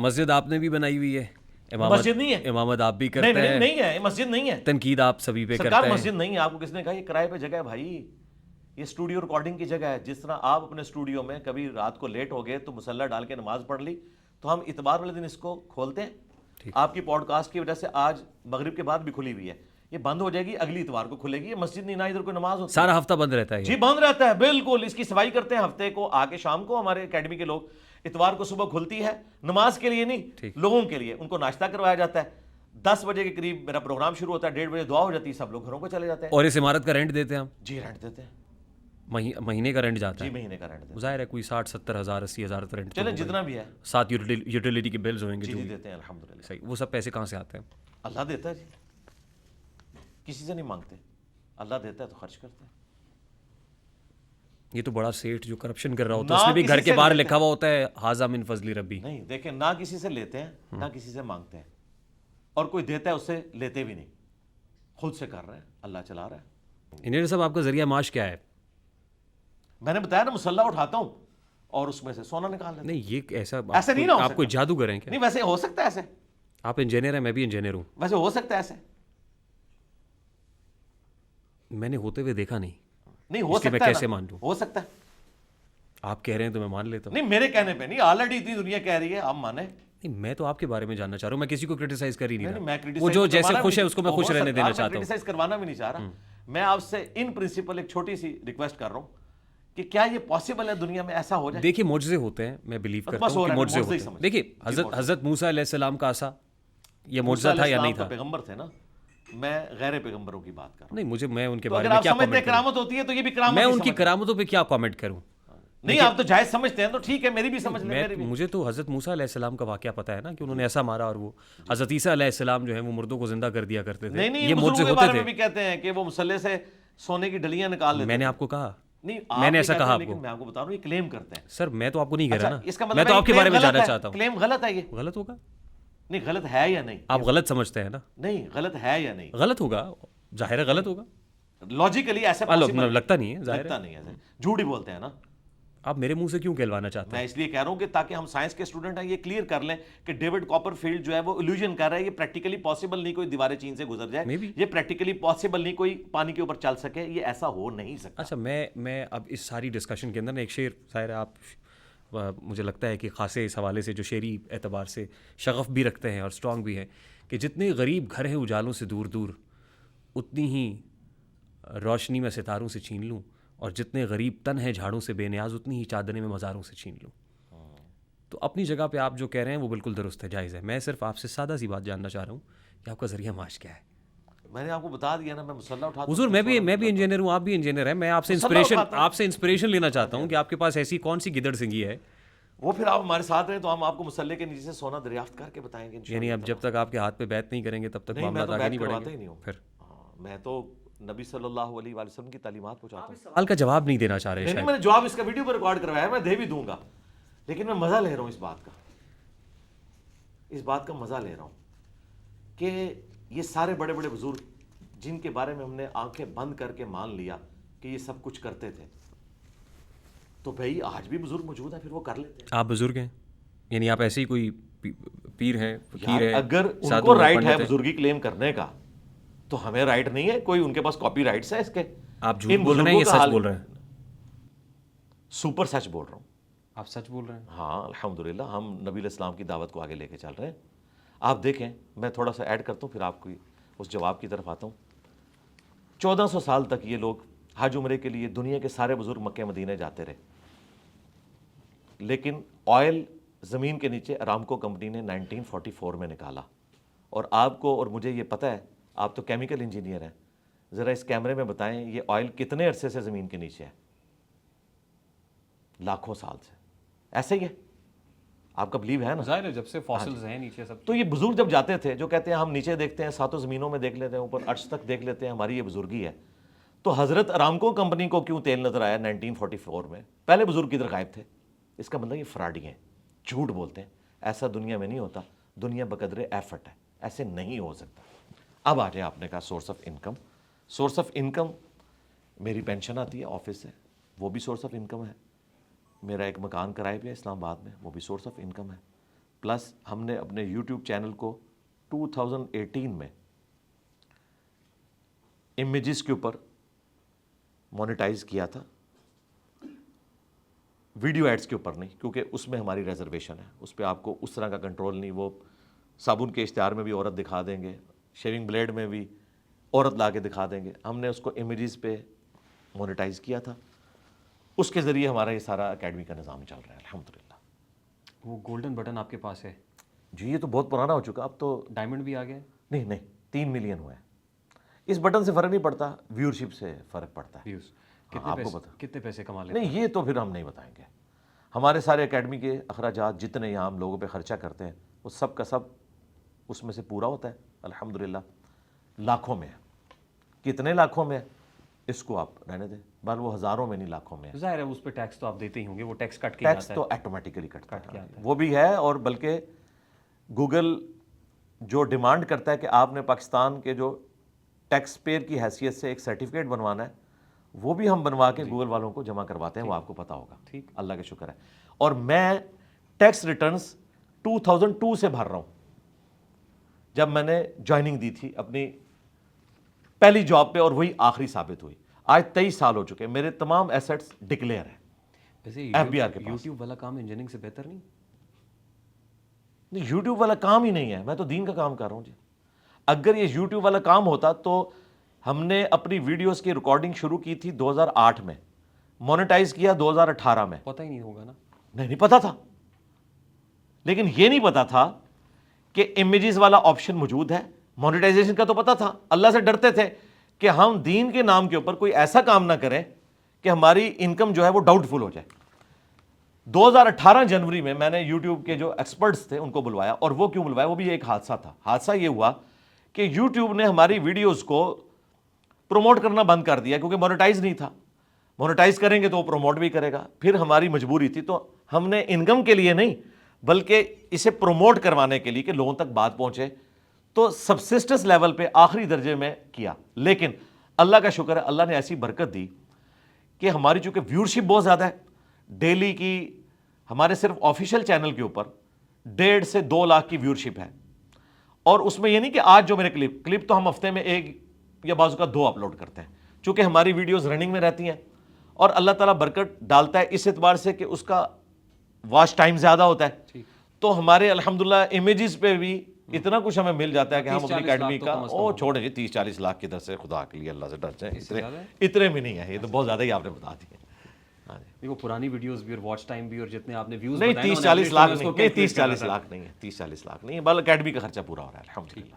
مسجد آپ نے بھی بنائی ہوئی ہے, مسجد نہیں ہے, امامت آپ بھی کرتے ہیں, نہیں ہے, مسجد نہیں ہے, تنقید آپ سبھی پہ کرتے سرکار ہیں. مسجد نہیں ہے. آپ کو کس نے کہا یہ کرائے پہ جگہ ہے بھائی, یہ اسٹوڈیو ریکارڈنگ کی جگہ ہے. جس طرح آپ اپنے اسٹوڈیو میں کبھی رات کو لیٹ ہو گئے تو مصلی ڈال کے نماز پڑھ لی, تو ہم اتوار والے دن اس کو کھولتے ہیں. آپ کی پوڈ کاسٹ کی وجہ سے آج مغرب کے بعد بھی کھلی ہوئی ہے, یہ بند ہو جائے گی, اگلی اتوار کو کھلے گی. یہ مسجد نہیں, نہ ادھر کوئی نماز ہوتی, سارا ہفتہ بند رہتا ہے. جی بند رہتا ہے بالکل. اس کی صفائی کرتے ہیں ہفتے کو آ کے شام کو. ہمارے اکیڈمی کے لوگ اتوار کو صبح کھلتی ہے, نماز کے لیے نہیں, لوگوں کے لیے. ان کو ناشتہ کروایا جاتا ہے, 10 بجے کے قریب میرا پروگرام شروع ہوتا ہے, 1:30 بجے دعا ہو جاتی ہے, سب لوگ گھروں کو چلے جاتے ہیں. اور اس عمارت کا رینٹ دیتے ہیں ہم؟ جی رینٹ دیتے ہیں, مہینے کا رینٹ جاتا ہے. جی مہینے کا رینٹ دیتے ہیں. ظاہر ہے کوئی 60-70 ہزار 80 ہزار تو رینٹ, چلیں جتنا بھی ہے, ساتھ یوٹیلیٹی کے بلز ہوئیں گے جی جو دیتے ہیں الحمدللہ. صحیح, وہ سب پیسے کہاں سے آتے ہیں؟ اللہ دیتا ہے جی, کسی سے نہیں مانگتے, اللہ دیتا ہے تو خرچ کرتے ہیں. یہ تو بڑا سیٹ جو کرپشن کر رہا ہوتا ہے, اس نے بھی گھر کے باہر لکھا ہوا ہوتا ہے ھذا من فضل ربی. نہیں دیکھیں, نہ کسی سے لیتے ہیں نہ کسی سے مانگتے ہیں, اور کوئی دیتا ہے اس سے لیتے بھی نہیں, خود سے کر رہے ہیں, اللہ چلا رہا ہے. انجینئر صاحب آپ کا ذریعہ معاش کیا ہے؟ میں نے بتایا نا, مسلح اٹھاتا ہوں اور اس میں سے سونا نکال لیتا ہوں. نہیں یہ ایسا نہیں نا ہو آپ کوئی جادوگر ہیں کیا؟ نہیں, ویسے ہو سکتا ہے ایسے. آپ انجینئر ہیں, میں بھی انجینئر ہوں. ویسے ہو سکتا ہے ایسے, میں نے ہوتے ہوئے دیکھا نہیں ہو سکتا ہے, میں کیسے مان لوں؟ ہو سکتا ہے. آپ کہہ رہے ہیں تو میں مان لیتا ہوں. نہیں میرے کہنے پہ نہیں, آلریڈی اتنی دنیا کہہ رہی ہے, آپ مانیں. نہیں میں تو آپ کے بارے میں جاننا چاہ رہا ہوں, میں کسی کو کرٹیسائز کر ہی نہیں میں رہا. وہ جو جیسے خوش ہے اس کو میں خوش رہنے دینا چاہتا ہوں. کرٹیسائز کروانا بھی نہیں چاہ رہا. میں آپ سے ان پرنسپل ایک چھوٹی سی ریکویسٹ کر رہا ہوں کہ کیا یہ پاسبل ہے دنیا میں ایسا ہو جائے؟ دیکھیے معجزے ہوتے ہیں, میں بلیو کرتا ہوں کہ معجزے ہوتے ہیں. دیکھیے حضرت موسیٰ علیہ السلام کا عصا, یہ معجزہ تھا یا نہیں تھا؟ پیغمبر تھے نا, میں غیر پیغمبروں کی بات کر رہا ہوں. نہیں میں ان کے بارے میں کیا کامنٹ کرامت ہوتی ہے تو یہ بھی کرامت, میں ان کی کرامتوں پہ کیا کامنٹ کروں؟ نہیں آپ تو جائز سمجھتے ہیں تو ٹھیک ہے, میری بھی سمجھ لیں. مجھے تو حضرت موسیٰ علیہ السلام کا واقعہ پتا ہے نا, کہ انہوں نے ایسا مارا, اور وہ حضرت عیسیٰ علیہ السلام جو ہے وہ مردوں کو زندہ کر دیا کرتے تھے. یہ معجزے ہوتے تھے. بھی کہتے ہیں کہ وہ مسلح سے سونے کی ڈلیاں نکال لیتے. میں نے آپ کو کہا, نہیں میں نے ایسا کہا آپ کو؟ میں آپ کو بتا رہا ہوں یہ کلیم کرتے ہیں. سر میں تو آپ کو نہیں کہہ رہا نا, اس کا مطلب میں تو آپ کے بارے میں جاننا چاہتا ہوں. کلیم غلط ہے, یہ غلط ہوگا. نہیں غلط ہے یا نہیں, آپ غلط سمجھتے ہیں نا. نہیں غلط ہے یا نہیں, غلط ہوگا, ظاہر ہے غلط ہوگا. لاجیکلی ایسا لگتا نہیں ہے, ظاہر لگتا نہیں ہے, جھوٹ ہی بولتے ہیں نا. آپ میرے منہ سے کیوں کہلوانا چاہتے ہیں؟ میں اس لیے کہہ رہا ہوں کہ تاکہ ہم سائنس کے اسٹوڈنٹ ہیں یہ کلیئر کر لیں کہ ڈیوڈ کاپر فیلڈ جو ہے وہ الوژن کر رہا ہے. یہ پریکٹیکلی پاسبل نہیں کوئی دیواریں چین سے گزر جائے, یہ پریکٹیکلی پاسبل نہیں کوئی پانی کے اوپر چل سکے, یہ ایسا ہو نہیں سکتا. اچھا میں اب اس ساری ڈسکشن کے اندر ایک شعر, ظاہر ہے آپ مجھے لگتا ہے کہ خاصے اس حوالے سے جو شعری اعتبار سے شغف بھی رکھتے ہیں اور اسٹرانگ بھی ہیں, کہ جتنے غریب گھر ہیں اجالوں سے دور دور, اتنی ہی روشنی میں ستاروں سے چھین لوں, اور جتنے غریب تن ہیں جھاڑوں سے بے نیاز, اتنی ہی چادریں میں مزاروں سے چھین لوں. تو اپنی جگہ پہ آپ جو کہہ رہے ہیں وہ بالکل درست ہے, جائز ہے. میں صرف آپ سے سادہ سی بات جاننا چاہ رہا ہوں کہ آپ کا ذریعہ معاش کیا ہے. میں نے آپ کو بتا دیا نا, میں مسلح اٹھاتا ہوں. حضور میں بھی انجینئر ہوں, آپ بھی انجینئر ہیں. میں آپ سے انسپریشن لینا چاہتا ہوں کہ آپ کے پاس ایسی کون سی گدڑ سنگھی ہے. وہ پھر آپ ہمارے ساتھ رہیں تو ہم آپ کو مسلح کے نیچے سے سونا دریافت کر کے بتائیں گے. یعنی اب جب تک آپ کے ہاتھ پہ بیعت نہیں کریں گے تب تک معاملات آگے نہیں بڑھیں گے. پھر میں تو نبی صلی اللہ علیہ وسلم کی تعلیمات پہنچاتا ہوں. سوال کا جواب نہیں دینا چاہ رہے نہیں, میں نے جواب اس کا ویڈیو پر ریکارڈ کروایا, میں دے بھی دوں گا, لیکن میں مزہ لے رہا ہوں اس بات کا مزہ لے رہا ہوں کہ یہ سارے بڑے بڑے بزرگ جن کے بارے میں ہم نے آنکھیں بند کر کے مان لیا کہ یہ سب کچھ کرتے تھے, تو بھائی آج بھی بزرگ موجود ہیں, پھر وہ کر لیتے ہیں. آپ بزرگ ہیں, یعنی آپ ایسے ہی کوئی پیر ہیں, فقیر ہیں. اگر ان کو رائٹ ہے بزرگی کلیم کرنے کا تو ہمیں رائٹ نہیں ہے, کوئی ان کے پاس کاپی رائٹس ہے اس کے. آپ جھوٹ بول رہے ہیں یا سچ بول رہے ہیں؟ سپر سچ بول رہا ہوں. آپ سچ بول رہے ہیں؟ ہاں الحمدللہ, ہم نبی علیہ السلام کی دعوت کو آگے لے کے چل رہے ہیں. آپ دیکھیں, میں تھوڑا سا ایڈ کرتا ہوں پھر آپ کو اس جواب کی طرف آتا ہوں. 1400 سال تک یہ لوگ حج عمرے کے لیے دنیا کے سارے بزرگ مکہ مدینہ جاتے رہے, لیکن آئل زمین کے نیچے ارامکو کمپنی نے 1944 میں نکالا. اور آپ کو اور مجھے یہ پتہ ہے, آپ تو کیمیکل انجینئر ہیں, ذرا اس کیمرے میں بتائیں یہ آئل کتنے عرصے سے زمین کے نیچے ہے؟ لاکھوں سال سے. ایسے ہی ہے, آپ کا بلیو ہے نا؟ ظاہر ہے جب سے فاسلز ہیں نیچے سب. تو یہ بزرگ جب جاتے تھے جو کہتے ہیں ہم نیچے دیکھتے ہیں, ساتوں زمینوں میں دیکھ لیتے ہیں, اوپر عرش تک دیکھ لیتے ہیں, ہماری یہ بزرگی ہے, تو حضرت ارامکو کمپنی کو کیوں تیل نظر آیا 1944 میں؟ پہلے بزرگ کدھر غائب تھے؟ اس کا مطلب یہ فراڈی ہیں, جھوٹ بولتے ہیں. ایسا دنیا میں نہیں ہوتا, دنیا بقدر ایفرٹ ہے, ایسے نہیں ہو سکتا. اب آ جائیں, آپ نے کہا source of income. Source of income میری پینشن آتی ہے آفس سے, وہ بھی سورس آف انکم ہے. میرا ایک مکان کرائے پہ ہے اسلام آباد میں, وہ بھی سورس آف انکم ہے. پلس ہم نے اپنے یوٹیوب چینل کو 2018 میں امیجز کے اوپر مونیٹائز کیا تھا، ویڈیو ایڈز کے اوپر نہیں، کیونکہ اس میں ہماری ریزرویشن ہے، اس پہ آپ کو اس طرح کا کنٹرول نہیں. وہ صابن کے اشتہار میں بھی عورت دکھا دیں گے، شیونگ بلیڈ میں بھی عورت لا کے دکھا دیں گے. ہم نے اس کو امیجز پہ مونیٹائز کیا تھا، اس کے ذریعے ہمارا یہ سارا اکیڈمی کا نظام چل رہا ہے الحمدللہ. وہ گولڈن بٹن آپ کے پاس ہے؟ جی یہ تو بہت پرانا ہو چکا، اب تو ڈائمنڈ بھی آ گیا؟ نہیں 3 ملین ہوئے ہیں. اس بٹن سے فرق نہیں پڑتا، ویورشپ سے فرق پڑتا ہے. ویوز آپ کو پتا کتنے پیسے کما لیتے نہیں، یہ تو پھر ہم نہیں بتائیں گے. ہمارے سارے اکیڈمی کے اخراجات جتنے یہاں ہم لوگوں پہ خرچہ کرتے ہیں وہ سب کا سب اس میں سے پورا ہوتا ہے الحمدللہ. لاکھوں میں ہے. کتنے لاکھوں میں ہے اس کو آپ رہنے دیں، بل وہ ہزاروں میں نہیں لاکھوں میں ہے. ظاہر ہے اس پہ ٹیکس تو آپ دیتے ہی ہوں گے، وہ ٹیکس کٹ کے ٹیکس آتا ہے. تو آٹومیٹیکلی کٹتا کے ہے آتا وہ بھی ہے. اور بلکہ گوگل جو ڈیمانڈ کرتا ہے کہ آپ نے پاکستان کے جو ٹیکس پیئر کی حیثیت سے ایک سرٹیفکیٹ بنوانا ہے، وہ بھی ہم بنوا کے گوگل والوں کو جمع کرواتے ہیں. وہ آپ کو پتا ہوگا. ٹھیک، اللہ کا شکر ہے. اور میں ٹیکس ریٹرنز 2002 سے بھر رہا ہوں، جب میں نے جوائننگ دی تھی اپنی پہلی جاب پہ، اور وہی آخری ثابت ہوئی. آج 23 سال ہو چکے، میرے تمام ایسٹس ڈکلیئر ہیں. ویسے FBR کے پاس یوٹیوب والا کام انجینئرنگ سے بہتر نہیں؟ نہیں، یوٹیوب والا کام ہی نہیں ہے. میں تو دین کا کام کر رہا ہوں جی. اگر یہ یوٹیوب والا کام ہوتا تو ہم نے اپنی ویڈیوز کی ریکارڈنگ شروع کی تھی 2008 میں، مونیٹائز کیا 2018 میں. پتہ ہی نہیں ہوگا نا. نہیں پتا تھا، لیکن یہ نہیں پتا تھا کہ امیجز والا آپشن موجود ہے. مونیٹائزیشن کا تو پتا تھا. اللہ سے ڈرتے تھے کہ ہم دین کے نام کے اوپر کوئی ایسا کام نہ کریں کہ ہماری انکم جو ہے وہ ڈاؤٹ فل ہو جائے. 2018 جنوری میں میں نے یوٹیوب کے جو ایکسپرٹس تھے ان کو بلوایا. اور وہ کیوں بلوایا؟ وہ بھی ایک حادثہ تھا. حادثہ یہ ہوا کہ یوٹیوب نے ہماری ویڈیوز کو پروموٹ کرنا بند کر دیا، کیونکہ مونیٹائز نہیں تھا. مونیٹائز کریں گے تو وہ پروموٹ بھی کرے گا. پھر ہماری مجبوری تھی، تو ہم نے انکم کے لیے نہیں بلکہ اسے پروموٹ کروانے کے لیے کہ لوگوں تک بات پہنچے، تو سبسسٹنس لیول پہ آخری درجے میں کیا. لیکن اللہ کا شکر ہے، اللہ نے ایسی برکت دی کہ ہماری چونکہ ویورشپ بہت زیادہ ہے، ڈیلی کی ہمارے صرف آفیشیل چینل کے اوپر 1.5 سے 2 لاکھ کی ویورشپ ہے. اور اس میں یہ نہیں کہ آج جو میرے کلپ تو ہم ہفتے میں 1 یا بعض اوقات 2 اپلوڈ کرتے ہیں، چونکہ ہماری ویڈیوز رننگ میں رہتی ہیں. اور اللہ تعالیٰ برکت ڈالتا ہے اس اعتبار سے کہ اس کا واچ ٹائم زیادہ ہوتا ہے، تو ہمارے الحمدللہ امیجز پہ بھی اتنا کچھ ہمیں مل جاتا ہے کہ ہم اپنی اکیڈمی کا چھوڑیں جی 30-40 لاکھ کی در سے، خدا کے لیے اللہ سے ڈر جائیں. اتنے بھی نہیں ہے، یہ تو بہت زیادہ ہی آپ نے بتا دیے. وہ پرانی ویڈیوز بھی اور واچ ٹائم بھی اور جتنے آپ نے ویوز نہیں 30-40 لاکھ نہیں، 30-40 لاکھ نہیں ہے، 30-40 لاکھ نہیں ہے. بل اکیڈمی کا خرچہ پورا ہو رہا ہے الحمدللہ.